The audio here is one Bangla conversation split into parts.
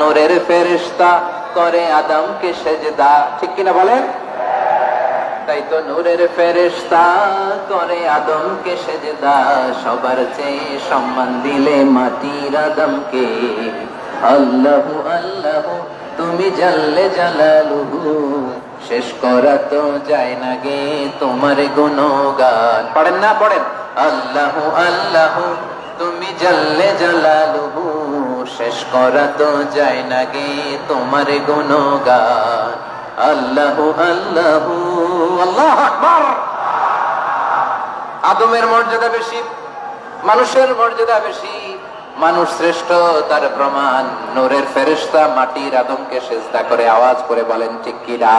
নূরের ফেরেশতা করে আদমকে সেজদা, ঠিক কিনা বলেন? তাই তো নূরের ফেরেশতা করে আদমকে সেজদা, সবার চেয়ে সম্মান দিলে মাটির আদমকে। আল্লাহু আল্লাহু তুমি জাল্লে জালালুহু, শেষ করা তো যায় না গে তোমার গুণগান। পড়েন না, পড়েন। আল্লাহু আল্লাহু তুমি জাল্লে জালালুহু, শেষ করা তো যায় না গে তোমার গুণগান। আল্লাহু আল্লাহু আল্লাহু আকবার। আদমের মর্যাদা বেশি, মানুষের মর্যাদা বেশি। মানুষ শ্রেষ্ঠ তার প্রমাণ নূরের ফেরেশতা মাটির আদমকে সেজদা করে আওয়াজ করে বলেন ঠিক কিনা?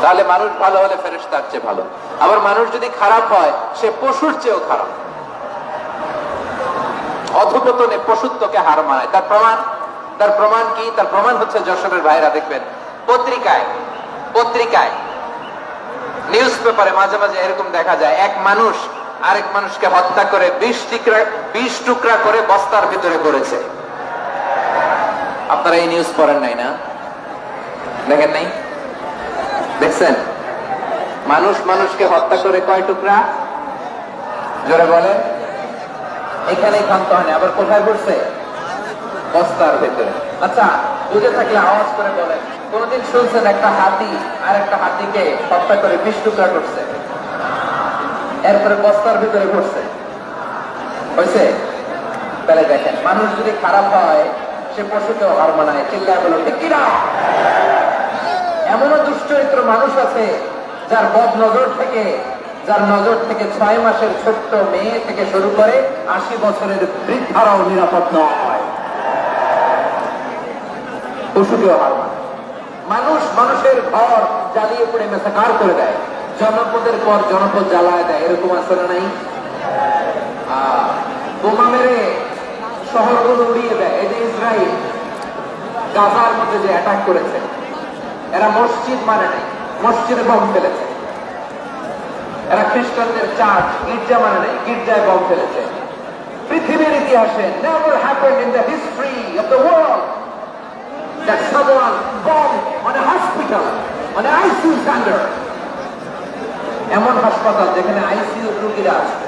তাহলে মানুষ ভালো হলে ফেরেশতার চেয়ে ভালো। আবার মানুষ যদি খারাপ হয় সে পশুর চেয়েও খারাপ। অধঃপতনে পশুত্বকে হার মানায়। তার প্রমাণ কি? তার প্রমাণ হচ্ছে যশোরের ভাইরা দেখবেন পত্রিকায় নিউজ পেপারে মাঝে মাঝে এরকম দেখা যায়, এক মানুষ আরেক মানুষকে হত্যা করে 20 টুকরা করে বস্তার ভিতরে করেছে। আপনারা এই নিউজ পড়েন নাই না? দেখেন নাই? দেখছেন? মানুষ মানুষকে হত্যা করে কয় টুকরা? জোরে বলে। এখানেই ক্ষান্ত হয়নি, আবার কোথায় পড়ছে? বস্তার ভেতরে। আচ্ছা, বুঝে থাকলে আওয়াজ করে বলেন, কোনদিন শুনছেন একটা হাতি আর একটা হাতিকে হত্যা করে 20 টুকরা করছে, এরপরে বস্তার ভিতরে পড়ছে? হয়েছে? তাহলে দেখেন, মানুষ যদি খারাপ হয় সে পশুকেও হার মানায়। চিল্লায় বলো ঠিক কিনা? এমনও দুশ্চরিত্র মানুষ আছে যার নজর থেকে 6 মাসের ছোট্ট মেয়ে থেকে শুরু করে 80 বছরের বৃদ্ধারাও নিরাপদ নয়। পশুকেও হার মানে। মানুষ মানুষের ঘর জ্বালিয়ে পড়ে মেসাকার করে দেয়, জনপদের পর জনপদ জ্বালায় দেয়। এরকম আসলে নাই? বোমা মেরে শহরগুলো উড়িয়ে দেয়। এই যে ইসরায়েল গাজার মধ্যে যে অ্যাটাক করেছে, এরা মসজিদ মানে নাই, মসজিদে বম ফেলেছে। এরা খ্রিস্টানদের চার্চ গির্জা মানে নাই, গির্জায় বম ফেলেছে। পৃথিবীর ইতিহাসে never happened in the history of the world that someone bombed on a hospital, on an ICU center. এমন হাসপাতাল যেখানে আইসিইউ রোগীরা আছে,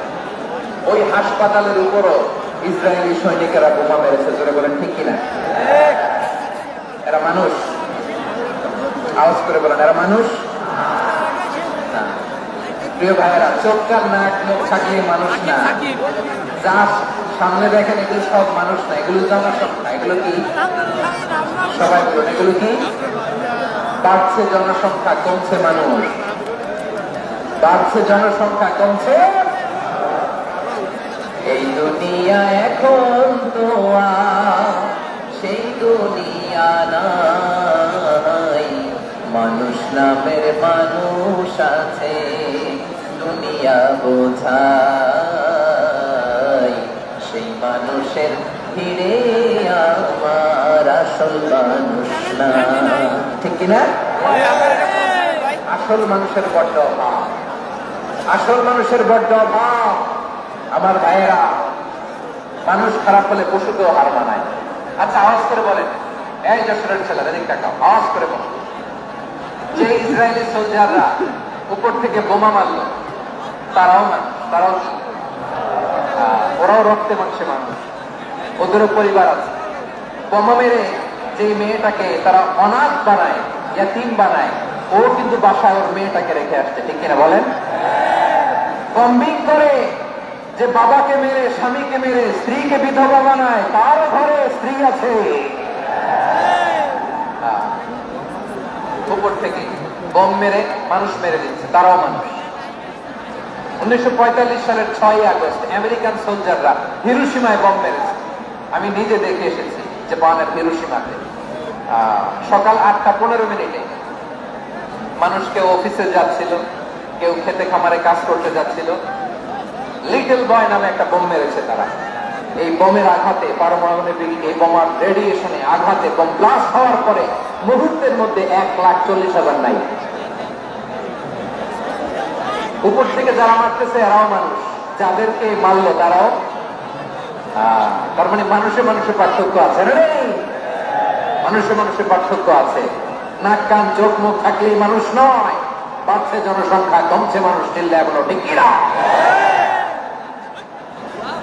ওই হাসপাতালের উপরও ইসরায়েলি সৈনিকেরা বোমা মেরেছে। জোরে বলেন ঠিক কিনা? এরা মানুষ? আওয়াজ করে বলেন, এরা মানুষ? প্রিয় ভাইয়েরা, চোখ কান নাক মুখ থাকলে মানুষ না। যা সামনে দেখেন এগুলো সব মানুষ না, এগুলো জনসংখ্যা। এগুলো কি? সবাই বলুন, এগুলো কি? বাড়ছে জনসংখ্যা, কমছে মানুষ। বাড়ছে জনসংখ্যা, কমছে। এই দুনিয়া এখন তো সেই দুনিয়া নাই, মানুষ নামের মানুষ আছে দুনিয়া বোঝাই, সেই মানুষের ফিরে আমার আসল মানুষ না। ঠিক কিনা? আসল মানুষের বড্ড অভাব, আসল মানুষের বড্ড অভাব। আমার ভাইয়েরা, মানুষ খারাপ হলে পশুকেও হার মানায়। আচ্ছা, আওয়াজ করে বলেন, এই যশোরের ছেলেরা দিক টাকা আওয়াজ করে বলেন, যে ইসরায়েলি সোলজাররা উপর থেকে বোমা মারলো তারাও মানুষ, তারাও ওরাও রক্তে মাংসে মানুষ, ওদেরও পরিবার আছে। বোমা মেরে যে মেয়েটাকে তারা অনাথ বানায়, ইয়াতীম বানায়, ও কিন্তু বাসায় ওর মেয়েটাকে রেখে আসছে। ঠিক কিনা বলেন? বম্বিং করে যে বাবাকে মেরে, স্বামীকে মেরে স্ত্রীকে বিধবা বানায়, তার ঘরে স্ত্রী আছে। উপর থেকে বম মেরে মানুষ মেরে দিচ্ছে, তারাও মানুষ। 1945 সালের 6 আগস্ট আমেরিকান সোলজাররা হিরোশিমায় বম মেরেছে। আমি নিজে দেখে এসেছি জাপানের হিরোশিমাতে। সকাল 8:15 মানুষ কেউ অফিসে যাচ্ছিল, কেউ খেতে খামারে কাজ করতে যাচ্ছিল। লিটল বয় নামে একটা বোম মেরেছে তারা। এই বোমের আঘাতে, পারমাণবিক এই বোমার রেডিয়েশনে আঘাতে বোম ব্লাস্ট হওয়ার পরে মুহূর্তের মধ্যে 1,40,000 নাই। উপর থেকে যারা মারতেছে এরাও মানুষ, যাদেরকে মারলো তারাও তার মানে মানুষে মানুষে পার্থক্য আছে না? মানুষে মানুষে পার্থক্য আছে। নাক কান চোখ মুখ থাকলেই মানুষ নয়। বাড়ছে জনসংখ্যা, কমছে মানুষ, চিল্লা এগুলো ঠিক কিনা?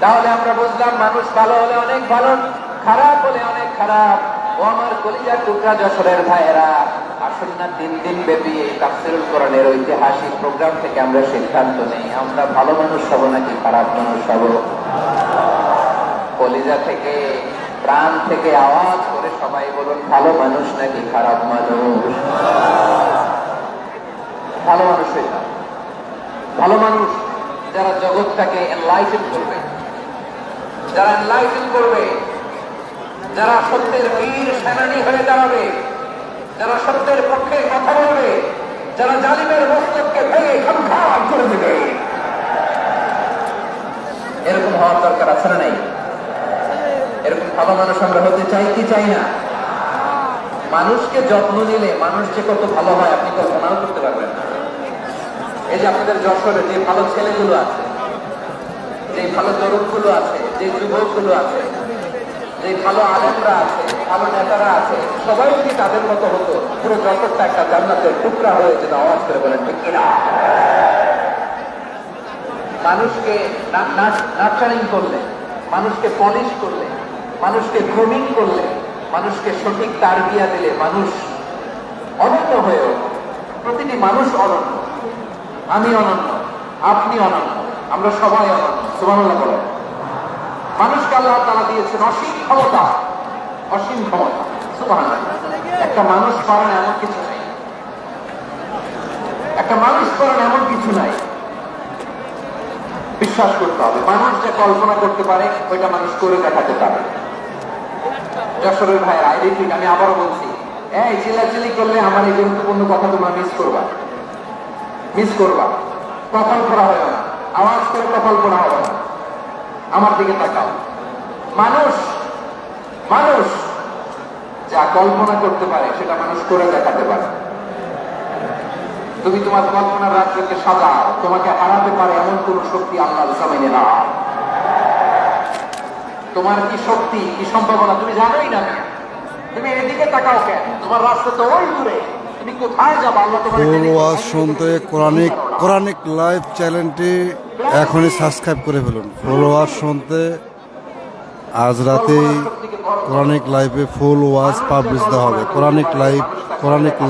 তাহলে আমরা বুঝলাম মানুষ ভালো হলে অনেক ভালো, খারাপ হলে অনেক খারাপ। ও আমার কলিজার টুকরা যশোরের ভাইয়েরা, আসুন না দিন দিন ব্যাপী এই তাফসীরুল কোরআনের ঐতিহাসিক প্রোগ্রাম থেকে আমরা সিদ্ধান্ত নেই, আমরা ভালো মানুষ হব নাকি খারাপ মানুষ হব। কলিজা থেকে, প্রাণ থেকে আওয়াজ করে সবাই বলুন, ভালো মানুষ নাকি খারাপ মানুষ? ভালো মানুষ হইতাম। ভালো মানুষ যারা জগৎটাকে এনলাইটেন করবে, যারা এনলাইটেন করবে, যারা সত্যের বীর সেনানী হয়ে দাঁড়াবে, যারা সত্যের পক্ষে কথা বলবে, যারা জালিমের মস্তককে ভেঙে খামখাম করে দেবে, এরকম হওয়ার দরকার আছে না নাই? এরকম ভালো মানুষ আমরা হতে চাই কি চাই না? মানুষকে যত্ন নিলে মানুষ যে কত ভালো হয় আপনি কল্পনাও করতে পারবেন না। এই যে আপনাদের যশোরে যে ভালো ছেলেগুলো আছে, যে ভালো তরুণগুলো আছে, যে যুবকগুলো আছে, যে ভালো আলেমরা আছে, ভালো নেতারা আছে, সবাই যদি তাদের মতো হতো, পুরো যশোরটা একটা জান্নাতের টুকরা হয়ে যেত। আওয়াজ করে বলেন ঠিক কিনা? মানুষকে নার্চারিং করলে, মানুষকে পলিশ করলে, মানুষকে গ্রুমিং করলে, মানুষকে সঠিক তারবিয়া দিলে মানুষ অনন্য হয়ে ওঠে। প্রতিটি মানুষ অনন্য। আমি অনন্য, আপনি অনন্য, আমরা সবাই অনন্য। সুবহানাল্লাহ বলেন। মানুষকে আল্লাহ তাআলা দিয়েছেন অসীম ক্ষমতা, অসীম ক্ষমতা। সুবহানাল্লাহ। একটা মানুষ করেন এমন কিছু নাই, একটা মানুষ করেন এমন কিছু নাই। বিশ্বাস করতে হবে, মানুষ যে কল্পনা করতে পারে ওইটা মানুষ করে দেখাতে পারে। যশোরের ভাইয়ের আইডেন্টিটি আমি আবারও বলছি, এই চিল্লাচিল্লি করলে আমার এই গুরুত্বপূর্ণ কথা তোমরা মিস করবা, মিস করবা। কপাল পড়া হবে না, আওয়াজ করে কপাল পড়া হবে না। আমার দিকে তাকাও। মানুষ, মানুষ যা কল্পনা করতে পারে সেটা মানুষ করে দেখাতে পারে। তুমি তোমার কল্পনার রাজ্যকে সাজাও, তোমাকে হারাতে পারে এমন কোন শক্তি আল্লাহর জমিনে না। তোমার কি শক্তি, কি সম্ভাবনা তুমি জানোই না। তুমি এদিকে তাকাও কেন? তোমার রাস্তা তো ওই দূরে, তুমি কোথায় যাবে? আল্লাহ তোমার ওয়াজ শুনতে কোরআনিক লাইভ চ্যানেলটি এখনই সাবস্ক্রাইব করে ফেলুন। ওয়াজ শুনতে আজ রাতেই কোরআনিক লাইভে ফুল ওয়াজ পাবলিশ দেওয়া হবে। Quranic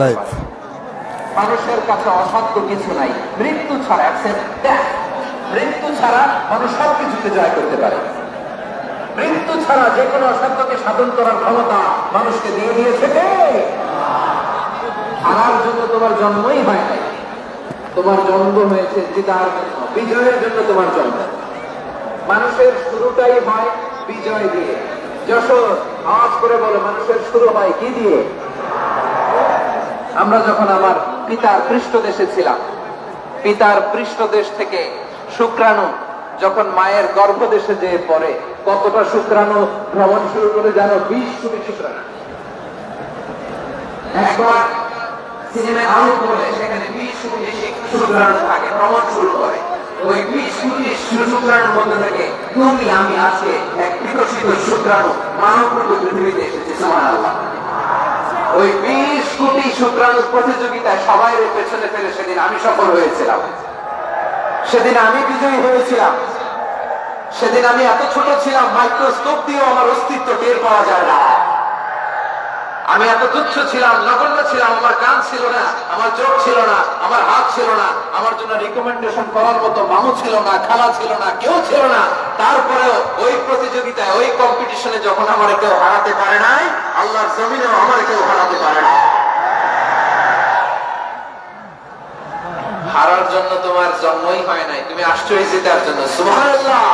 live. মানুষের কাছে অসাধ্য কিছু নাই, মৃত্যু ছাড়া। মৃত্যু ছাড়া মানুষ সবকিছুকে জয় করতে পারে। মৃত্যু ছাড়া যে কোনো অসাধ্যকে সাধন করার ক্ষমতা মানুষকে দিয়ে দিয়েছে কে? হারার জন্য তোমার জন্মই হয় নাই, তোমার জন্ম হয়েছে জেতার জন্য, বিজয়ের জন্য তোমার জন্ম। মানুষের শুরুটাই হয় বিজয় দিয়ে। যশোর আওয়াজ করে বলে মানুষের শুরু হয় কি দিয়ে? আমরা যখন আমার পিতার পৃষ্ঠদেশে ছিলাম, পিতার পৃষ্ঠদেশ থেকে শুক্রাণু যখন মায়ের গর্ভদেশে যেয়ে পড়ে, কতটা শুক্রাণু ভ্রমণ শুরু করে জানো? 20 কোটি শুক্রাণু। একবার সিনেমায় আলো পড়লে সেখানে 20 কোটি শুক্রাণু থাকে, ভ্রমণ শুরু করে। ওই 20 কোটি শুক্রাণুর মধ্যে থেকে তুমি আমি আছে এক বিকশিত শুক্রাণু মানব পৃথিবীতে এসেছে। সুবহানাল্লাহ। ওই 20 কোটি শুক্রাণুর প্রতিযোগিতায় সবাই পেছনে ফেলে সেদিন আমি সফল হয়েছিলাম, সেদিন আমি বিজয়ী হয়েছিলাম। সেদিন আমি এত ছোট ছিলাম, মাইক্রোস্কোপ দিয়েও আমার অস্তিত্ব টের পাওয়া যায় না। আমি এত তুচ্ছ ছিলাম, নগণ্য ছিলাম। আমার কান ছিল না, আমার চোখ ছিল না, আমার হাত ছিল না, আমার জন্য রিকমেন্ডেশন করার মতো মামু ছিল না, খালা ছিল না, কেউ ছিল না। তারপরেও ওই প্রতিযোগিতায়, ওই কম্পিটিশনে যখন আমার কেউ হারাতে পারে নাই, আল্লাহর জমিনেও আমার কেউ হারাতে পারে না। হারার জন্য তোমার জন্মই হয় নাই, তুমি আসছো এই জেতার জন্য। সুবহানাল্লাহ।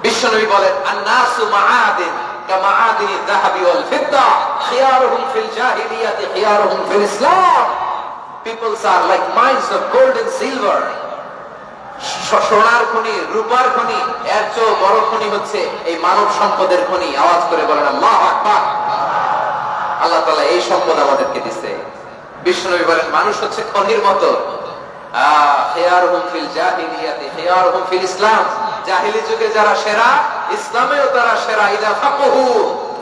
বিশ্বনবী বলেন, আন-নাসু মাআদিন কামাআদিনি যাহাবি ওয়াল ফিদ্দা খিয়ারুহুম ফিল জাহিলিয়াতি খিয়ারুহুম ফিল ইসলাম। Peoples are like mines of gold and silver. সোনার খনি, রূপার খনি, এর চেয়ে বড় খনি হচ্ছে এই মানব সম্পদের খনি। আওয়াজ করে বলেন আল্লাহু আকবার। আল্লাহ তাআলা এই সম্পদ আমাদেরকে দিয়েছে। বিশ্বনবী বলেন, মানুষ হচ্ছে খনির মতো, খিয়ারুহুম ফিল জাহিলিয়াতি খিয়ারুহুম ফিল ইসলাম, জাহিলি যুগে যারা সেরা, ইসলামেও তারা সেরা। ইদা ফাকহু,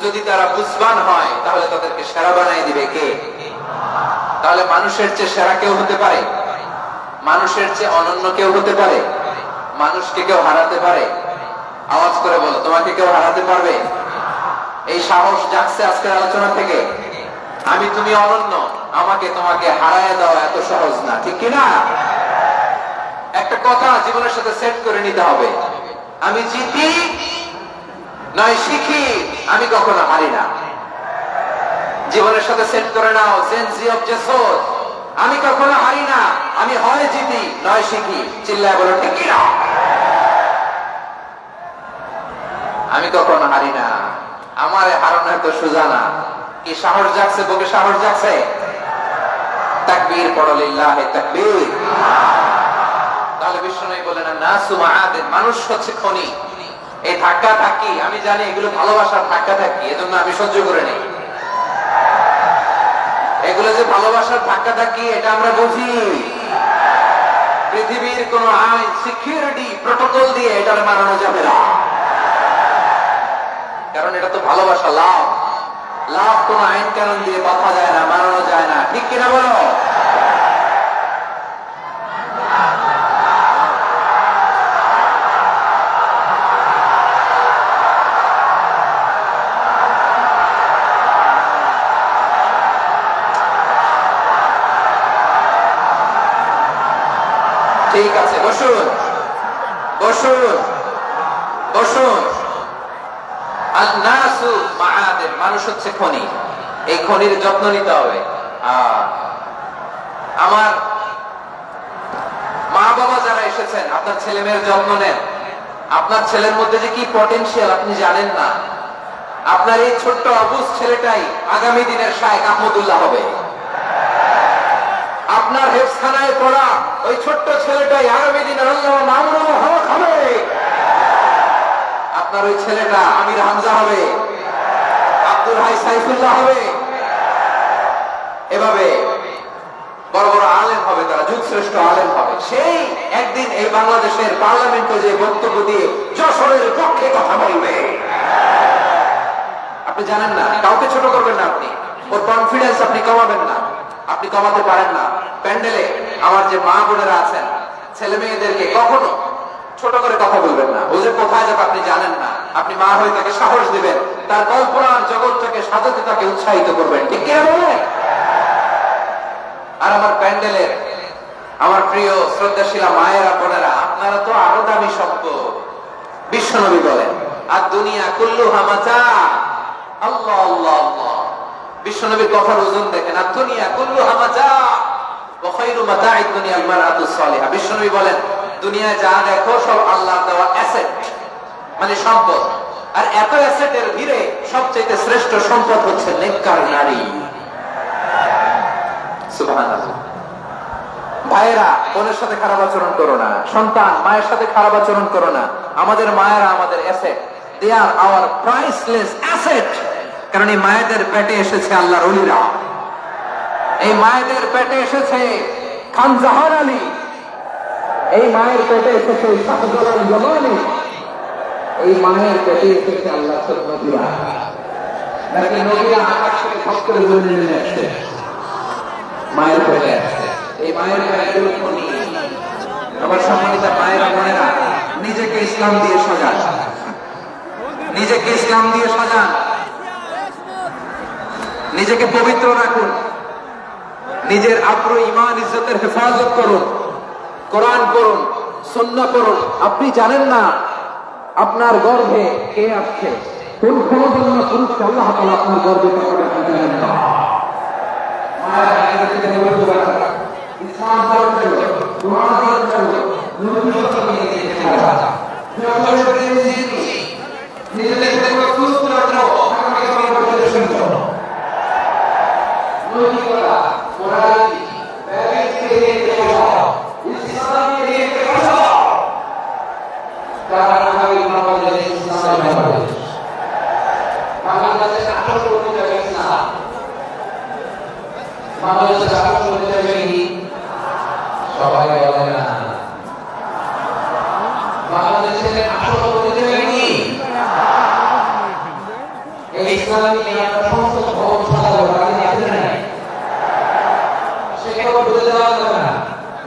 যদি তারা বুঝবান হয় তাহলে তাদেরকে সেরা বানাই দিবে কে? তাহলে মানুষের চেয়ে সেরা কেউ হতে পারে? মানুষের চেয়ে অনন্য কেউ হতে পারে? মানুষকে কেউ হারাতে পারে? আওয়াজ করে বলো, তোমাকে কেউ হারাতে পারবে? এই সাহস জাগছে আজকের আলোচনা থেকে। আমি তুমি অনন্য, আমাকে তোমাকে হারায় দেওয়া এত সহজ না, ঠিক কিনা? একটা কথা জীবনের সাথে সেট করে নিতে হবে, আমি জিতি নয় শিখি, আমি কখনো হারি না। জীবনের সাথে সেট করে নাও, জেনজি অফ জেসদ, আমি কখনো হারি না, আমি হয় জিতি নয় শিখি। চিল্লায় বলো ঠিক কিনা? আমি কখনো হারি না, আমার হারানো এত সোজা না। কি সাহস জাগছে? বুকে সাহস জাগছে? তাকবীর পড়ো, লিল্লাহি তাকবীর। তাহলে বিষ্ণু বলেন নাসু মাআদিন, মানুষ হচ্ছে খনি। এই ধাক্কা ধাক্কি আমি জানি এগুলো ভালোবাসার ধাক্কা ধাক্কি, এজন্য আমি সহ্য করে নেই। এগুলো যে ভালোবাসার ধাক্কা ধাক্কি এটা আমরা বুঝি। পৃথিবীর কোন আইন, সিকিউরিটি প্রটোকল দিয়ে এটা মানানো যাবে না, কারণ এটা তো ভালোবাসা, লাভ। লাভ কোন আইন কানুন দিয়ে বাধা যায় না, মানানো যায় না, ঠিক কিনা বলো? ঠিক আছে, বসুন বসুন বসুন। আন-নাসু মাআদিন, মানুষ হচ্ছে খনি, এই খনির যত্ন নিতে হবে। আমার মা বাবা যারা এসেছেন, আপনার ছেলে মেয়ের যত্ন নেন। আপনার ছেলের মধ্যে যে কি পটেনশিয়াল আপনি জানেন না। আপনার এই ছোট্ট অবুঝ ছেলেটাই আগামী দিনের শায়েখ আহমদুল্লাহ হবে। আপনার হেফখানায় পড়া ওই ছোট্ট ছেলেটাই আগামী দিনের আল্লামা মামুনুল হক হবে। আপনার ওই ছেলেটা আমির হামজা হবে, আব্দুল হাই সাইফুল্লাহ হবে। এভাবে বড় বড় আলেম হবে, তারা যুগশ্রেষ্ঠ আলেম হবে। সেই একদিন এই বাংলাদেশের পার্লামেন্টে যে বক্তব্য দিয়ে যশোরের পক্ষে কথা বলবে। আপনি জানেন না, কাউকে ছোট করবেন না, আপনি ওর কনফিডেন্স আপনি কমাবেন না, আপনি কমাতে পারেন না। প্যান্ডেলে আমার যে মা বোনেরা আছেন, ছেলে মেয়েদেরকে কখনো ছোট করে কথা বলবেন না। ও যে কোথায় যাবে আপনি জানেন না, আপনি মা হয়ে তাকে সাহস দিবেন, তার কল্পনার জগৎটাকে সাজাতে তাকে উৎসাহিত করবেন, ঠিক কিনা বলেন? আর আমার প্যান্ডেলের আমার প্রিয় শ্রদ্ধাশীলা মায়েরা বোনেরা, আপনারা তো আরো দামি সম্পদ। বিশ্বনবী বলেন আর দুনিয়া কুল্লুহা মাতা। আল্লাহ আল্লাহ আল্লাহ, বিশ্বনবীর কথার ওজন দেখেন। আর দুনিয়া কুল্লুহা মাতা ওয়া খায়রু মাতা'আদ দুনিয়া আল মারআতুস সালিহা। বিশ্বনবী বলেন দুনিয়ায় যা দেখো সব আল্লাহর দেওয়া অ্যাসেট, মানে সম্পদ। আর এত অ্যাসেটের ভিড়ে সবচেয়ে শ্রেষ্ঠ সম্পদ হচ্ছে নেককার নারী। সুবহানাল্লাহ। ভাইয়েরা, বোনের সাথে খারাপ আচরণ করো না। সন্তান মায়ের সাথে খারাপ আচরণ করো না। আমাদের মায়েরা আমাদের asset, they are our priceless asset. কারণ এই মায়েদের পেটে এসেছে আল্লাহর ওলিরা, এই মায়েদের পেটে এসেছে খান জাহান আলী, এই মায়ের পেটে এসেছে শাহজালাল জামানি, এই মায়ের পেটে এসেছে আল্লাহ নবীরা। নাকি নবীরা আকাশ থেকে খপ করে জমিনে নেমে আসছে, মায়ের পেটে আসছে। এই মায়ের পেটে খনি। আমার সম্মানিত মায়েরা বোনেরা, নিজেকে ইসলাম দিয়ে সাজান, নিজেকে ইসলাম দিয়ে সাজান, নিজেকে পবিত্র রাখুন, নিজের আব্রু ঈমান ইজ্জতের হেফাজত করুন, কোরআন পড়ুন, সুন্নাহ পড়ুন। আপনি জানেন না আপনার গর্ভে কে আসছে, কোন ক্ষমতাধন্য পুরুষকে আল্লাহ তাআলা আপনার গর্ভে পাঠাবে, আপনি জানেন না। মায়েরা নিজেকে পবিত্র রাখুন, ইসলাম পালন করুন, কোরআন পালন করুন, নবী সাল্লাল্লাহু আলাইহি ওয়াসাল্লাম নিজেকে সুস্থ রাখো, আমাকে পরিবর্তন করো। নবী করা কোরআন ব্যক্তিকে দেখাও, ইসলামকে দেখাও। কারণ আমি বাংলাদেশ ইসলামের বাংলাদেশ, বাংলাদেশ আসল করতে যাবে না, বাংলাদেশ আসল করতে যাবে কি সবাই বলে না। বাংলাদেশের আসল পরিচয় কি? এই ইসলামী নিয়ে আমরা সমস্ত ভবন সাজাবো, রাজি আছেন না? সেটাও বুঝে দেওয়া যাবে না।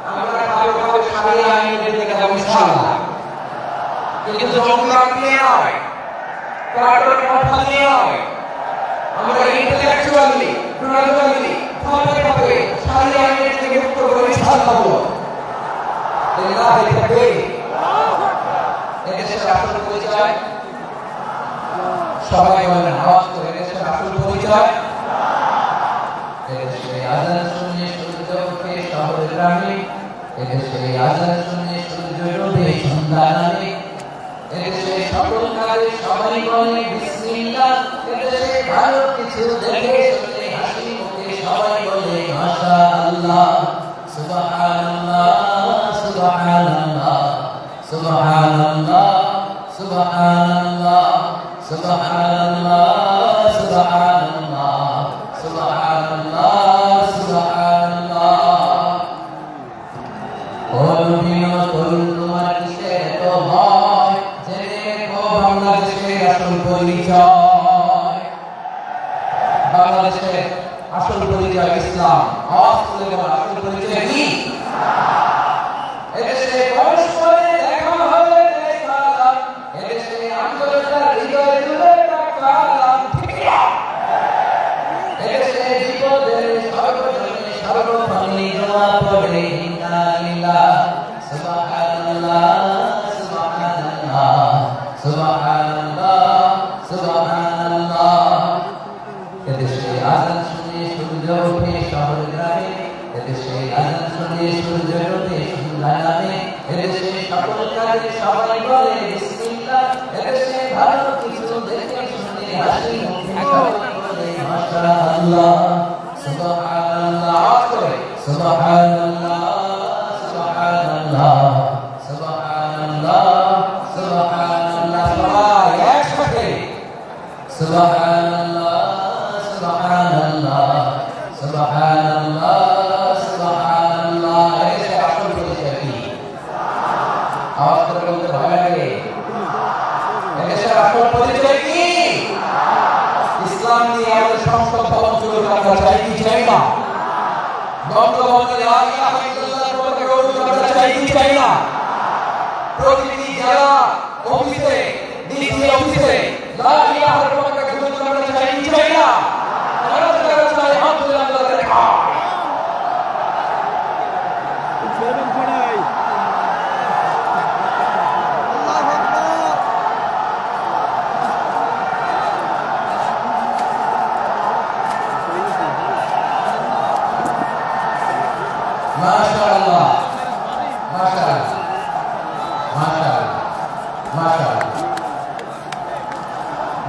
আমরা কারো কারো সারিয়ে আইনের দিকে যাবো ইনশাআল্লাহ, কিন্তু জঙ্গিবাদ নিয়ে নয়, কার্টুন কথা নিয়ে নয়। আমরা ইন্টেলেকচুয়ালি, প্র্যাকটিক্যালি, ভাবে সারিয়ে আইনের দিকে মুক্ত করে ইনশাআল্লাহ। লিল্লাহি তাকবীর। এদেশের আসল পরিচয় সবাই বলেন আওয়াজ করে, এদেশের আসল পরিচয় এদেশে আজান শুনে সূর্য ওঠে শহরে গ্রামে, এদেশে আজান শুনে সূর্য ওঠে সন্ধ্যা নামে, এদেশে সকল কাজে সবাই বলে বিসমিল্লাহ, এদেশে ভালো কিছু দেখে শুনে হাসি মুখে সবাই বলে মাশাআল্লাহ, সুবহানাল্লাহ, সুবহানাল্লাহ, সুবহানাল্লাহ, সুবহানাল্লাহ, সুবহানাল্লাহ, সুবহানাল্লাহ, সুবহানাল্লাহ, সুবহানাল্লাহ। করুণীয় তরুণ তোমার কিসে এত ভয়, জেনে রেখো বাংলাদেশের আসল পরিচয়। বাংলাদেশের আসল পরিচয় ইসলাম। আওয়াজ তুলে বলো, আসল পরিচয় কি? এদেশে পরস্পরে দেখা হবে দেখালাম, এদেশে আন্তরিকতার হৃদয় তুলে রাখলাম, ঠিক না? এদেশে বিপদের সর্বজনে সর্বক্ষণে দোয়া পড়ে ইন্না লিল্লাহ, সুবহানাল্লাহ, সুবহানাল্লাহ, সুবহানাল্লাহ, সুবহানাল্লাহ। এদেশে আজান শুনে সূর্য ওঠে শহরে গ্রামে, এদেশে আজান শুনে সূর্য ওঠে সন্ধ্যা নামে, এদেশে সকল কাজে সবাই বলে বিসমিল্লাহ, এদেশে ভালো কিছু দেখে শুনে হাসি মুখে সবাই বলে মাশাআল্লাহ, সুবহানাল্লাহ, আওয়াজ করে সুবহানাল্লাহ, সুবহানাল্লাহ, সুবহানাল্লাহ, সুবহানাল্লাহ। সবাই একসাথে সুবহানাল্লাহ, সুবহানাল্লাহ, সুবহানাল্লাহ, সুবহানাল্লাহ। এদেশের আসল পরিচয় কি? আওয়াজ করে বলতে ভয় লাগে। এদেশের আসল পরিচয় কি? ইসলাম নিয়ে আমাদের সংসদ ভবন শুরু করা চাই কি চাই না? বঙ্গবন্ধু লা ইলাহা ইল্লাল্লাহর পতাকা উত্তোলন চাই কি চাই না? প্রতিটি জেলা অফিসে, ডিসি অফিসে লা ইলাহার পতাকা উত্তোলন চাই কি চাই না? মাশাআল্লাহ, মাশাআল্লাহ, মাশাআল্লাহ, মাশাআল্লাহ।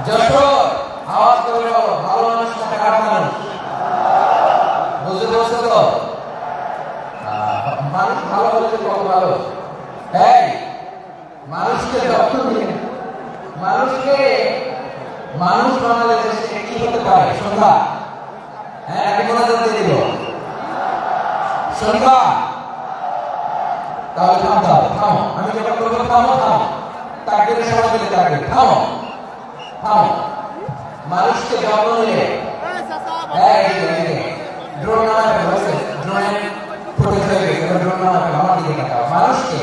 যশোর, আওয়াজ করে বলো, ভালো মানুষ না খারাপ মানুষ? বুঝতে পারছো তো? মানুষ ভালো হলে কত ভালো। এই মানুষকে যত্ন দিন, মানুষকে মানুষ বানালে সে কি হতে পারে? সন্ধ্যা, হ্যাঁ, নাকি মোনাজাত দিয়ে দিব? সন্ধ্যা। তাহলে থামো, থামো, আমি যেটা করবো থামো, থামো, তাকবীরের সবাই মিলে তাকবীর, থামো, থামো। মানুষকে যত্ন নিলে ড্রোন নামাতে হয়েছে, ড্রোনের ফুটেজ হয়ে গেছে, ড্রোন নামাতে আমার দিকে তাকাও। মানুষকে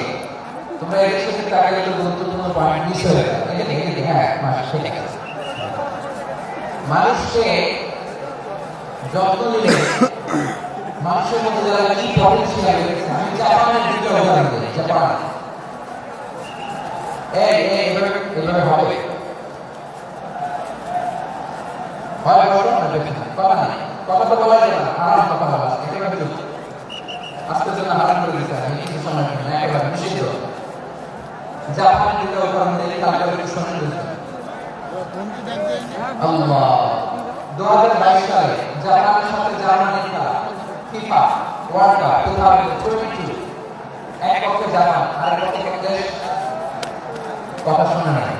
তোমরা এর সাথে তাকালে তো গুরুত্বপূর্ণ পয়েন্ট মিস হয়ে গেল। এখানে হ্যাঁ, ঠিক আছে। মানুষকে যত্ন নিলে মানুষের মধ্যে যারা কি পটেনশিয়াল রয়েছে, আমি জাপানের দিকে উদাহরণ দিই। জাপান এভাবে হবে, হয় বলো না বেশি কথা নাই, কথা তো বলা যায় না, হারাম কথা বলা, এটা কিন্তু আজকের জন্য হারাম করে দিতে হয়, কিছু সময় না, একেবারে নিষিদ্ধ। জাপানের দিকে উদাহরণ দিলে তারপরে একটু সময় দিতে আল্লাহ। 2022 সালে জাপানের সাথে জার্মানির খেলা ফিফা ওয়ার্ল্ড কাপ 2022, এক পক্ষে জাপান আর এক পক্ষে দেশ, কথা শোনা নাই,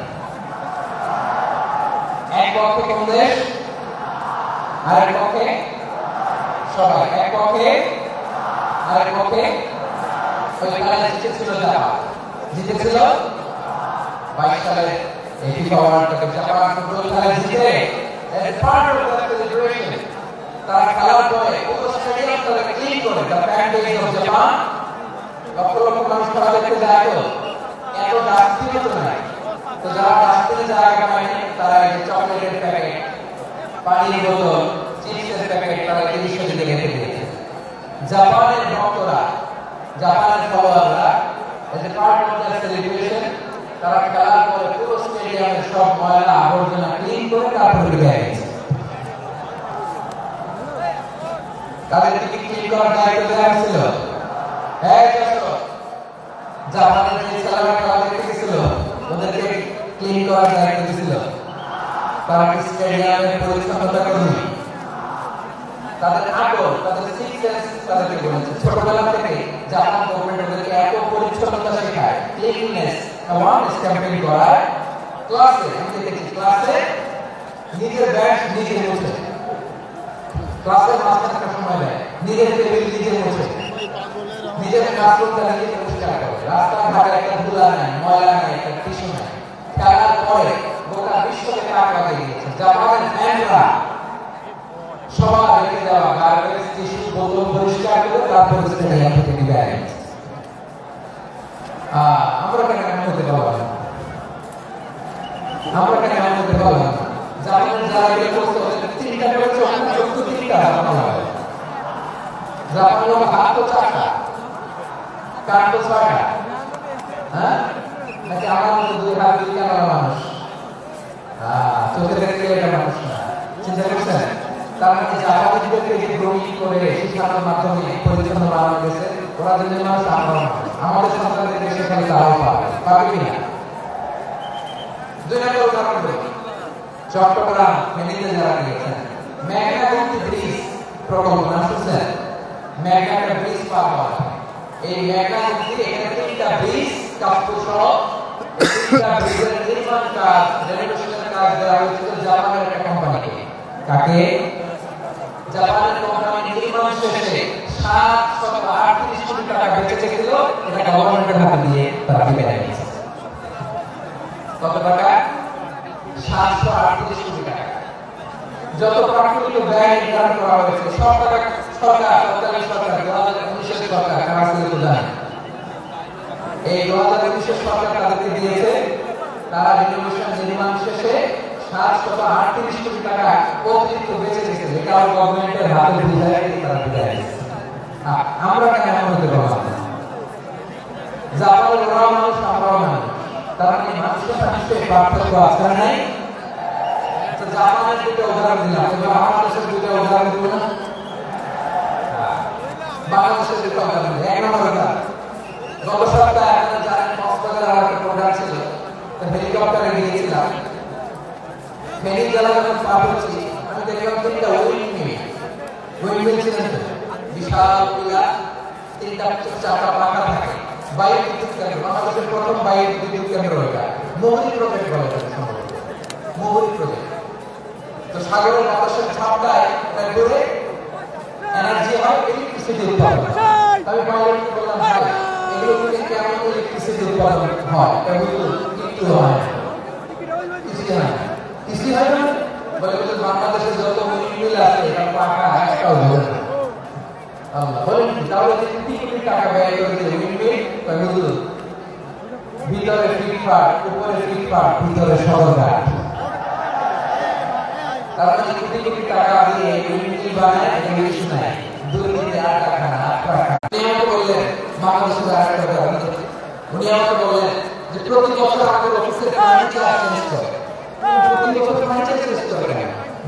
এক পক্ষে কোন দেশ আর এক পক্ষে সবাই, এক পক্ষে আর এক পক্ষে ওই খেলায় জিতেছিল জাপান, জিতেছিল 22 সালে এই ফিফা ওয়ার্ল্ড কাপে জাপান ফুটবল খেলায় জিতে as part of the celebration তারা খেলার পরে পুরো স্টেডিয়াম তারা ক্লিন করে the fan base of Japan lakh lakh মানুষ খেলা দেখতে যায় তো এত ডাস্টবিন তো নাই তো যারা ডাস্টবিনে জায়গা পায়নি তারা এই চকলেটের প্যাকেট পানির বোতল চিপসের প্যাকেট তারা জিনিসের দিকে রেখে দিয়েছে জাপানের ভক্তরা জাপানের ফলোয়াররা as a part of the celebration তারা খেলার পরে পুরো স্টেডিয়ামের সব ময়লা আবর্জনা ক্লিন করে তারপরে বেরিয়ে গেছে তাদেরকে কি ক্লিন করার দায়িত্ব দেওয়া হয়েছিল হ্যাঁ জাপানের যে ছেলেরা খেলা দেখতে গেছিল ওদেরকে ক্লিন করার দায়িত্ব দিয়েছিল তারা কি স্টেডিয়ামের পরিচ্ছন্নতা করেনি তাদের আগ্রহ তাদের সিক্সেন্স তাদেরকে বলেছে ছোটবেলা থেকে জাপান গভর্নমেন্ট ওদেরকে এত পরিচ্ছন্নতা শেখায় ক্লিননেস অ্যাওয়ারনেস ক্যাম্পেইন করায় ক্লাসে আমি দেখেছি ক্লাসে নিজের ব্যাগ নিজে মুছে ক্লাসে মাস্টার একটা সময় দেয় নিজের টেবিল নিজে মুছে নিজের ক্লাসরুম তারা নিজে পরিষ্কার করে রাস্তাঘাটে একটা ধুলা নাই ময়লা নাই একটা টিস্যু নাই খেলার পরে গোটা বিশ্বকে তাক লাগিয়ে দিয়েছে জাপানের ফ্যানরা সবার রেখে দেওয়া গার্বেজ টিস্যু বোতল পরিষ্কার করে তারপরে স্টেডিয়াম থেকে বিদায় আমরা কেন এমন হতে পারবো না আমরা কেন এমন হতে পারবো না জাপানের যারা এগুলো করছে ওদের চিন্তা করেছে অন্তত 3টা জাপান হবে জাপান লোক হাত তো 4টা কান তো 6টা হ্যাঁ নাকি আমার মতো 2 হাত 2 কান মানুষ চোখে দেখলে এটা মানুষ না চিন্তা করছেন তার মানে জাপানিদেরকে যে গ্রহণ করে শিক্ষার মাধ্যমে পরিচ্ছন্ন বানানো গেছে ওরা যদি মানুষ আমাদের সন্তানদেরকে সেখানে তারাও পাবে কিনা 2 নম্বর উদাহরণ দেব চট্টগ্রাম ফেনীতে যারা গিয়েছেন মেঘনাগুপ্ত ব্রিজ প্রকল্প নাম শুনছেন মেঘনা ব্রিজ পাওয়া হয় এই মেঘনাগুপ্তি এখানে 3টা ব্রিজ কাজসহ 3টা ব্রিজের নির্মাণ কাজ রেনোভেশনের কাজ দেওয়া হয়েছিল জাপানের একটা কোম্পানিকে কাকে জাপানের কোম্পানি নির্মাণ শেষে 738 কোটি টাকা বেঁচে গেল এটা গভর্নমেন্টের হাতে দিয়ে তারা বিদায় নিয়েছে কত টাকা 738 কোটি টাকা যত প্রাকৃতিক ব্যয় নির্ধারণ করা হয়েছে সব টাকা সরকার 2019 সরকার কারা ছিল জানেন এই 2019 সরকার তাদেরকে দিয়েছে তারা রিনোভেশন নির্মাণ শেষে 738 কোটি টাকা অতিরিক্ত বেঁচে গেছে এটাও গভর্নমেন্টের হাতে বিদায় দিয়ে তারা বিদায় নিয়েছে আমরা কেন এমন হতে পারবো না জাপানের ওরাও মানুষ আমরাও মানুষ তারা কি মানুষের সাথে পার্থক্য আছে নাই তো জাপানের 2টা উদাহরণ দিলাম এবার বাংলাদেশের 2টা উদাহরণ দিব না বাংলাদেশের 2টা উদাহরণ দিই 1 নম্বর উদাহরণ গত সপ্তাহে আপনারা জানেন কক্সবাজার একটা প্রোগ্রাম ছিল তো হেলিকপ্টারে গিয়েছিলাম ফেনী জেলা যখন পার হচ্ছি আমি দেখলাম 3টা উইন্ডমিল ছিলেন বিশাল পিলা 3টা 4টা পাখা থাকে বায়ু বিদ্যুৎ কেন্দ্র বাংলাদেশের প্রথম বায়ু বিদ্যুৎ কেন্দ্র এটা মোহরি প্রজেক্ট বলে সম্ভবত মোহরি প্রজেক্ট তো সাগরের বাতাসের ঝাপটায় ঘুরে এনার্জি হয় ইলেকট্রিসিটি উৎপাদন আমি পাইলটকে বললাম ভাই এগুলো থেকে কেমন ইলেকট্রিসিটি উৎপাদন হয় এগুলো একটু হয় কিছু হয় কিছু হয় না বলে বাংলাদেশের যত উইন্ডমিল আছে তার পাখা একটাও ধরে না আল্লাহ বলেন তাহলে যে 3 কোটি টাকা ব্যয় করেছে উইন্ডমিল এগুলো ভিতরে ফিটফাট উপরে ফিটফাট ভিতরে সদরঘাট তার মানে কোটি কোটি টাকা দিয়ে উইন্ডমিল বানায় এগুলো কিছু নাই দুর্নীতি আর টাকা না উনি আমাকে বললেন বাংলাদেশের আরেকটা কথা উনি আমাকে বললেন যে প্রতি বছর আমাদের অফিসের ফার্নিচার চেঞ্জ করে প্রতি বছর ফার্নিচার চেঞ্জ করে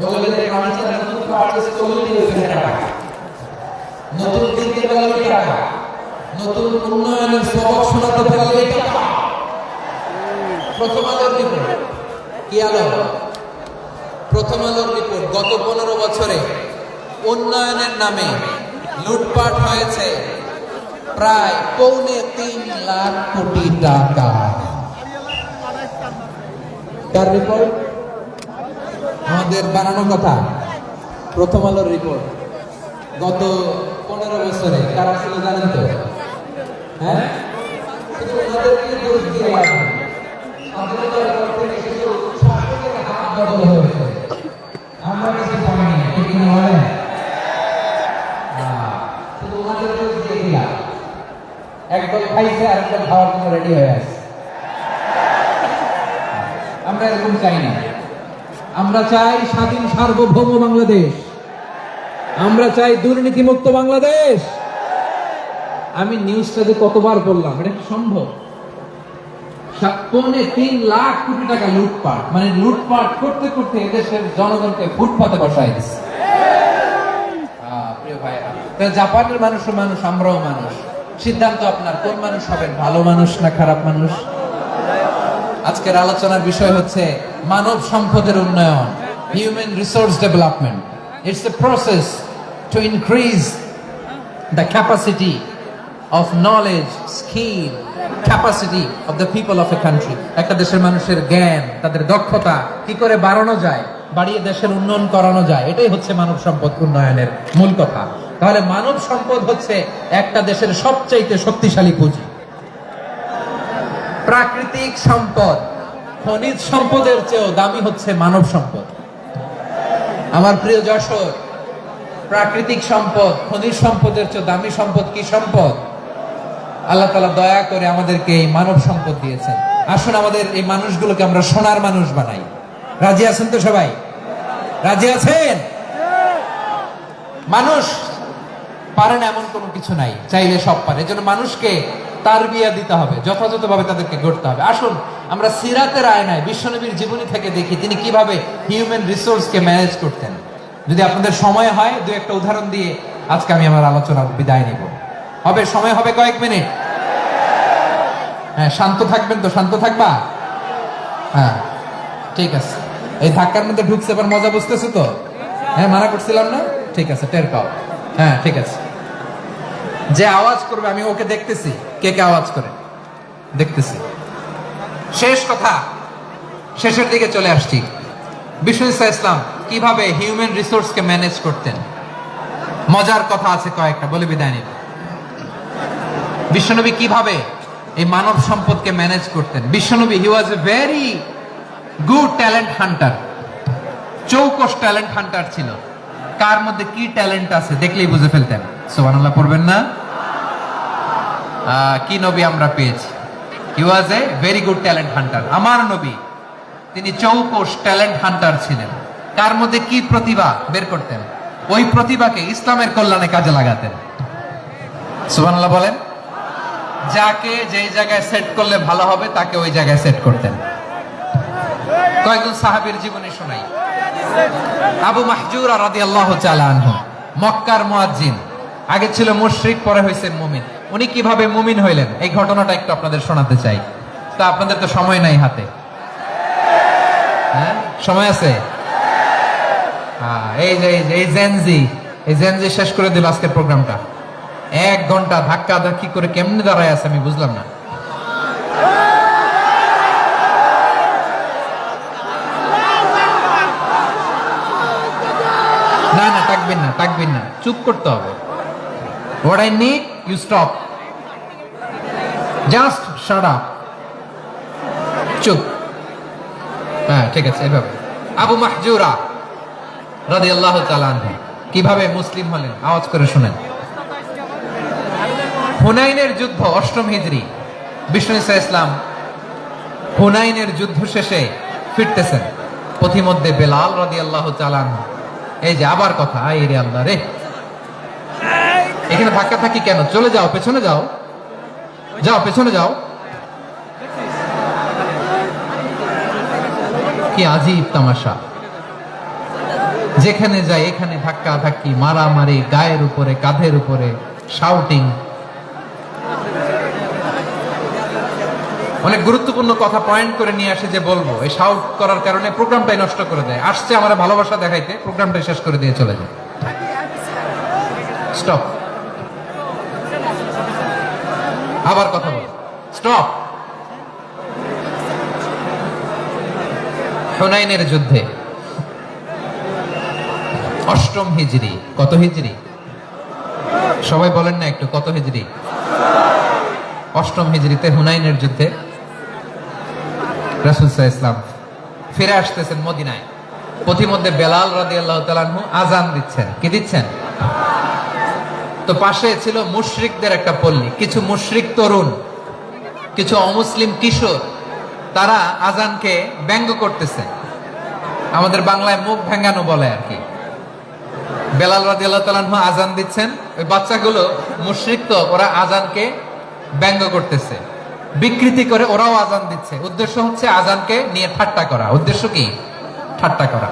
বললেন এই ফার্নিচার নতুন পারচেজ করলে দিয়ে টাকা নতুন কিনতে পারলে টাকা নতুন উন্নয়নের সবক শোনাতে পারলে টাকা প্রথম আলোর রিপোর্ট কি আলো প্রথম আলোর রিপোর্ট গত 15 বছরে উন্নয়নের নামে লুটপাট হয়েছে প্রায় 3.25 লাখ কোটি টাকা তার রিপোর্ট আমাদের বানানো কথা প্রথম আলোর রিপোর্ট গত 15 বছরে কারা ছিল জানেন তো হ্যাঁ, শুধু ওনাদেরকে দোষ দিয়ে লাভ নেই। স্বাধীনতার পর থেকে শুধু শাসকের হাত বদল হয়েছে, আমরা কিছু পাইনি, ঠিক কিনা বলেন? শুধু ওনাদের দোষ দিয়ে দিলাম, একদল খাইছে আর একদল খাওয়ার জন্য রেডি হয়ে আছে। আমরা এরকম চাই না। আমরা চাই স্বাধীন সার্বভৌম বাংলাদেশ, আমরা চাই দুর্নীতিমুক্ত বাংলাদেশ। আমি নিউজটাতে কতবার বললাম, এটা কি সম্ভব? 3 লাখ কোটি টাকা লুটপাট, মানে লুটপাট করতে করতে এদেশের জনগণকে ফুটপাতে বসায় দিচ্ছে। প্রিয় ভাইরা, জাপানের মানুষও মানুষ, আমরাও মানুষ। সিদ্ধান্ত আপনার, কোন মানুষ হবেন, ভালো মানুষ না খারাপ মানুষ? আজকের আলোচনার বিষয় হচ্ছে মানব সম্পদের উন্নয়ন, human resource development. It's a process to increase the capacity of knowledge, skill, capacity of the people of a country. একটা দেশের মানুষের জ্ঞান, তাদের দক্ষতা কি করে বাড়ানো যায়, বাড়িয়ে দেশের উন্নয়ন করানো যায়, এটাই হচ্ছে মানব সম্পদ উন্নয়নের মূল কথা। তাহলে মানব সম্পদ হচ্ছে একটা দেশের সবচাইতে শক্তিশালী পুঁজি। প্রাকৃতিক সম্পদ, খনিজ সম্পদের চেয়েও দামি হচ্ছে মানব সম্পদ। আমার প্রিয় যশোর, প্রাকৃতিক সম্পদ, খনিজ সম্পদের চেয়ে দামি সম্পদ কি সম্পদ? আল্লাহ তাআলা দয়া করে আমাদেরকে এই মানব সম্পদ দিয়েছেন। আসুন আমাদের এই মানুষগুলোকে আমরা সোনার মানুষ বানাই। রাজি আছেন তো সবাই? রাজি আছেন? মানুষ পারে না এমন কোনো কিছু নাই, চাইলে সব পারে। এজন্য মানুষকে তারবিয়া দিতে হবে, যথাযথভাবে তাদেরকে গড়তে হবে। আসুন আমরা সিরাতের আয়নায় বিশ্বনবীর জীবনী থেকে দেখি তিনি কিভাবে হিউম্যান রিসোর্সকে ম্যানেজ করতেন। যদি আপনাদের সময় হয়, দু একটা উদাহরণ দিয়ে আজকে আমি আমার আলোচনার বিদায় নিব। হবে সময় হবে কয়েক মিনিট? হ্যাঁ, শান্ত থাকবেন তো? শান্ত থাকবা? হ্যাঁ, ঠিক আছে। এই ধাক্কার মধ্যে ঢুকছে, এবার মজা বুঝতেছে তো? হ্যাঁ, মানা করছিলাম না? ঠিক আছে, টের পাও। হ্যাঁ, ঠিক আছে। যে আওয়াজ করবে আমি ওকে দেখতেছি, কে কে আওয়াজ করে দেখতেছি। শেষ কথা, শেষের দিকে চলে আসছি। বিষ্ণু ইসলাম কিভাবে হিউম্যান রিসোর্সকে ম্যানেজ করতেন, মজার কথা আছে কয়েকটা, বলে বিদায় নিব। বিশ্বনবী কিভাবে এই মানব সম্পদকে ম্যানেজ করতেন? বিশ্বনবী he was a very good talent hunter, চৌকস ট্যালেন্ট হান্টার ছিল। কার মধ্যে কি ট্যালেন্ট আছে দেখলেই বুঝে ফেলতেন। সুবহানাল্লাহ পড়বেন না? কি নবী আমরা পেয়েছি! He was a very good talent hunter. আমার নবী তিনি চৌকস ট্যালেন্ট হান্টার ছিলেন। কার মধ্যে কি প্রতিভা বের করতেন, ওই প্রতিভাকে ইসলামের কল্যাণে কাজে লাগাতেন। সুবহানাল্লাহ বলেন। যাকে যেই জায়গায় সেট করলে ভালো হবে তাকে ওই জায়গায় সেট করতেন। কয়েকজন সাহাবীর জীবনী শোনাই। আবু মাহজুরা রাদিয়াল্লাহু তাআলা আনহু, মক্কার মুয়াজ্জিন, আগে ছিল মুশরিক, পরে হইছেন মুমিন। উনি কিভাবে মুমিন হইলেন এই ঘটনাটা একটু আপনাদের শোনাতে চাই। তা আপনাদের তো সময় নাই হাতে, হ্যাঁ সময় আছে? এই যে এই জেনজি শেষ করে দিল আজকের প্রোগ্রামটা। 1 ঘন্টা ধাক্কা ধাক্কি করে কেমনে দাঁড়ায় আছে আমি বুঝলাম না। না না, তাকবেন না, চুপ করতে হবে। What I need, you stop. Just shut up. চুপ। হ্যাঁ, ঠিক আছে, এভাবে। আবু মাহজুরা রাদিয়াল্লাহু তাআলা আনহু কিভাবে মুসলিম হলেন আওয়াজ করে শুনেন। হুনাইনের যুদ্ধ, 8ম হিজরি। বিষ্ণু ইসলাম হুনাইনের যুদ্ধ শেষে ফিরতেছেন, পথিমধ্যে বেলাল রাদিয়াল্লাহু তাআলা আনহু, এই যে আবার কথা, আই রে আল্লাহ রে, এখানে ধাক্কা থাকি কেন? চলে যাও, পেছনে যাও, পেছনে যাও। কি আজীব তামাশা! যেখানে যায় এখানে ধাক্কা ধাক্কি, মারামারি, গায়ের উপরে, কাঁধের উপরে, শাউটিং। অনেক গুরুত্বপূর্ণ কথা পয়েন্ট করে নিয়ে আসে যে বলবো, এই শাউট করার কারণে প্রোগ্রামটাই নষ্ট করে দেয়। আসছে আমার ভালোবাসা দেখাইতে, প্রোগ্রামটাই শেষ করে দিয়ে চলে যায়। স্টপ। আবার কথা বল, স্টপ। হুনাইনের যুদ্ধে 8ম হিজরি। কত হিজরি? সবাই বলেন না একটু, কত হিজরি? অষ্টম হিজরিতে হুনাইনের যুদ্ধে রাসূল সাল্লাল্লাহু আলাইহি ওয়াসাল্লাম ফিরে আসতেছেন মদিনায়। পথিমধ্যে বেলাল রাদিয়াল্লাহু তাআলা আনহু আযান দিচ্ছেন। কি দিচ্ছেন? তো পাশে ছিল মুশরিকদের একটা পল্লী, কিছু মুশরিক তরুণ, কিছু অমুসলিম কিশোর, তারা আযানকে ব্যঙ্গ করতেছে। আমাদের বাংলায় মুখ ভেঙ্গানো বলে আর কি। বেলাল রাদিয়াল্লাহু তাআলা আনহু আযান দিচ্ছেন, ওই বাচ্চাগুলো মুশরিক, তো ওরা আযানকে ব্যঙ্গ করতেছে, বিকৃতি করে ওরাও আযান দিচ্ছে। উদ্দেশ্য হচ্ছে আযানকে নিয়ে ঠাট্টা করা। উদ্দেশ্য কি? ঠাট্টা করা।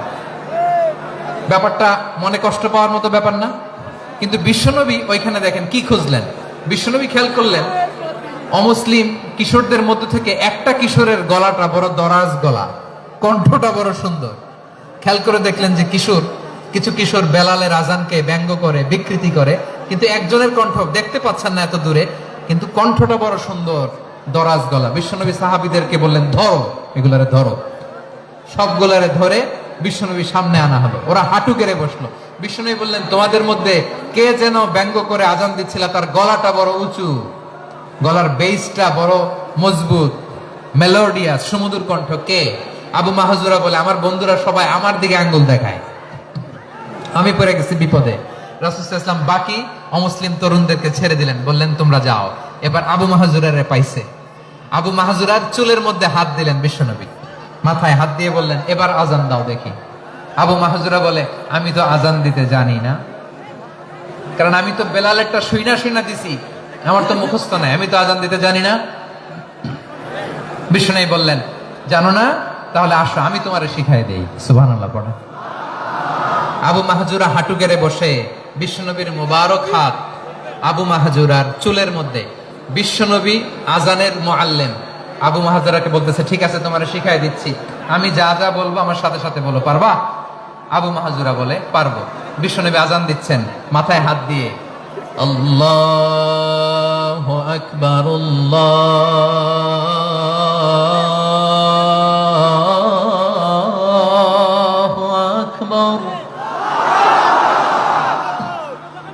ব্যাপারটা মনে কষ্ট পাওয়ার মতো ব্যাপার না? কিন্তু বিশ্বনবী ওইখানে দেখেন কি খুঁজলেন। বিশ্বনবী খেয়াল করলেন অমুসলিম কিশোরদের মধ্য থেকে একটা কিশোরের গলাটা বড় দরাজ গলা, কণ্ঠটা বড় সুন্দর। খেয়াল করে দেখলেন যে কিছু কিশোর বেলালের আযানকে ব্যঙ্গ করে, বিকৃতি করে, কিন্তু একজনের কণ্ঠ দেখতে পাচ্ছেন না এত দূরে, কিন্তু কণ্ঠটা বড় সুন্দর, দরাজ গলা। বিশ্বনবী সাহাবীদেরকে বললেন, ধরো এগুলারে, ধরো। সবগুলারে ধরে বিশ্বনবী সামনে আনা হলো। ওরা হাঁটু গেড়ে বসলো। বিশ্বনবী বললেন, তোমাদের মধ্যে কে যেন ব্যঙ্গ করে আযান দিচ্ছিল, তার গলাটা বড় উঁচু, গলার বেসটা বড় মজবুত, মেলোডিয়াস, সুমধুর কণ্ঠ। কে? আবু মাহজুরা বলে, আমার বন্ধুরা সবাই আমার দিকে আঙ্গুল দেখায়, আমি পড়ে গেছি বিপদে। রাসূল সাল্লাল্লাহু আলাইহি ওয়াসাল্লাম বাকি অমুসলিম তরুণদেরকে ছেড়ে দিলেন, বললেন তোমরা যাও। এবার আবু মাহজুরারে পাইছে। আবু মাহজুরার চুলের মধ্যে হাত দিলেন বিশ্বনবী, মাথায় হাত দিয়ে বললেন, এবার আযান দাও দেখি। আবু মাহজুরা বলে, আমি তো আযান দিতে জানি না, কারণ আমি তো বেলালেরটা শুইনা দিছি, আমার তো মুখস্থ নাই, আমি তো আযান দিতে জানি না। বিশ্বনবী বললেন, জানো না? তাহলে আসো, আমি তোমারে শিখাই দেই। সুবহানাল্লাহ পড়া। আবু মাহজুরা হাঁটু গেড়ে বসে, বিশ্বনবীর মুবারক হাত আবু মাহজুরার চুলের মধ্যে। বিশ্বনবী আযানের মুআল্লিম আবু মাহজুরাকে বলতেছে, ঠিক আছে তোমারে শিখাই দিচ্ছি, আমি যা যা বলবো আমার সাথে সাথে বলো, পারবা? আবু মাহজুরা বলে, পারবো। বিশ্বনবী আযান দিচ্ছেন মাথায় হাত দিয়ে, আল্লাহু আকবার, আল্লাহু আকবার।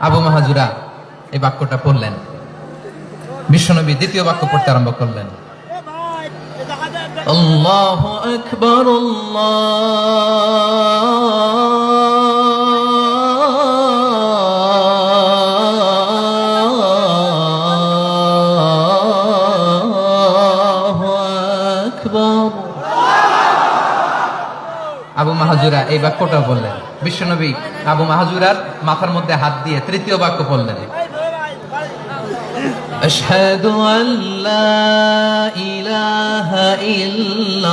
আবু মাহজুরা এই বাক্যটা পড়লেন। বিশ্বনবী দ্বিতীয় বাক্য পড়তে আরম্ভ করলেন, আল্লাহু আকবার, আল্লাহু আকবার। আবু মাহজুরা এই বাক্যটা বললেন। বিশ্বনবী আবু মাহজুরার মাথার মধ্যে হাত দিয়ে তৃতীয় বাক্য বললেন, আশহাদু আল্লা ইলাহা ইল্লাল্লাহ